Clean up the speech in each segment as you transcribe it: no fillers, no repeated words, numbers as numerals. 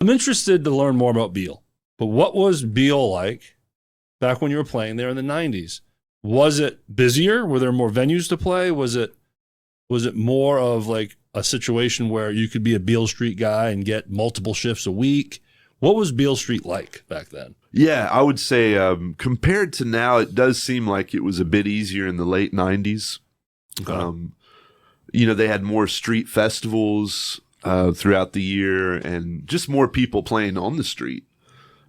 I'm interested to learn more about Beale. But what was Beale like back when you were playing there in the 90s? Was it busier? Were there more venues to play? Was it more of like a situation where you could be a Beale Street guy and get multiple shifts a week? What was Beale Street like back then? Yeah, I would say compared to now, it does seem like it was a bit easier in the late 90s. Okay. They had more street festivals throughout the year and just more people playing on the street.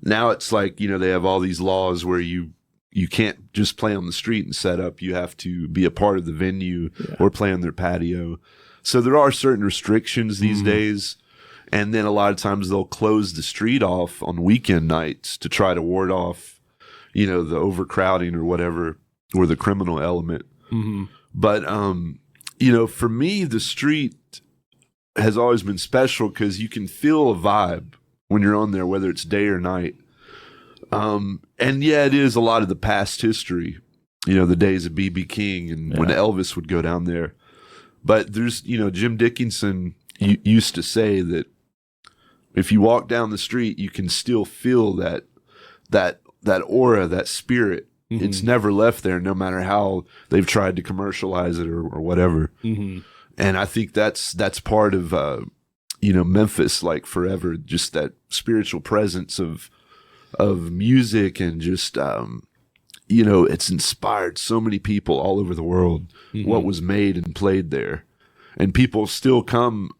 Now it's like, they have all these laws where you can't just play on the street and set up. You have to be a part of the venue or play on their patio. So there are certain restrictions these days. And then a lot of times they'll close the street off on weekend nights to try to ward off, the overcrowding or whatever, or the criminal element. Mm-hmm. But, for me, the street has always been special because you can feel a vibe when you're on there, whether it's day or night. And yeah, it is a lot of the past history, the days of B.B. King and when Elvis would go down there. But there's, Jim Dickinson used to say that if you walk down the street, you can still feel that aura, that spirit. Mm-hmm. It's never left there, no matter how they've tried to commercialize it or whatever. Mm-hmm. And I think that's part of Memphis, like forever, just that spiritual presence of music and just it's inspired so many people all over the world. Mm-hmm. What was made and played there, and people still come.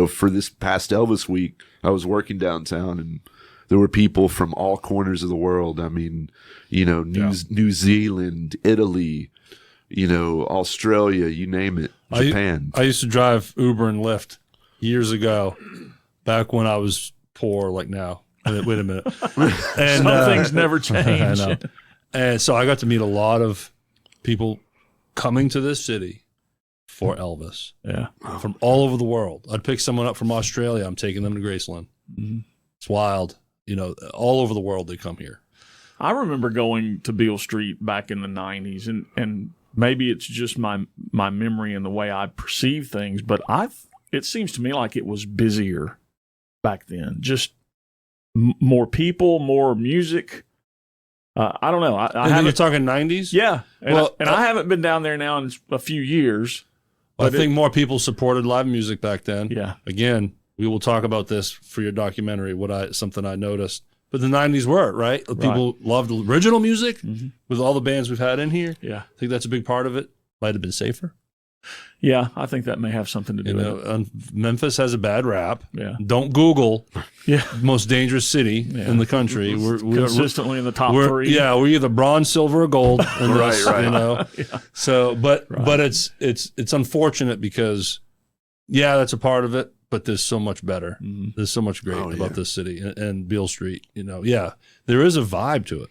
For this past Elvis week, I was working downtown and there were people from all corners of the world. I mean, New Zealand, Italy, Australia, you name it, Japan. I used to drive Uber and Lyft years ago, back when I was poor, like now. Wait a minute. And some things never change. I know. And so I got to meet a lot of people coming to this city for Elvis. Yeah. From all over the world. I'd pick someone up from Australia. I'm taking them to Graceland. Mm-hmm. It's wild. All over the world they come here. I remember going to Beale Street back in the 90s, and maybe it's just my memory and the way I perceive things, but it seems to me like it was busier back then. Just more people, more music. I don't know. You're talking 90s? Yeah. And I haven't been down there now in a few years. I think more people supported live music back then. Yeah. Again, we will talk about this for your documentary, something I noticed. But the 90s were, right? People loved original music with all the bands we've had in here. Yeah. I think that's a big part of it. Might have been safer. Yeah, I think that may have something to do with it. Memphis has a bad rap. Yeah. Don't Google most dangerous city in the country. We're consistently in the top 3. Yeah, we're either bronze, silver, or gold. Right. Yeah. So, but it's unfortunate because, that's a part of it. But there's so much better. Mm-hmm. There's so much great about this city and Beale Street. There is a vibe to it.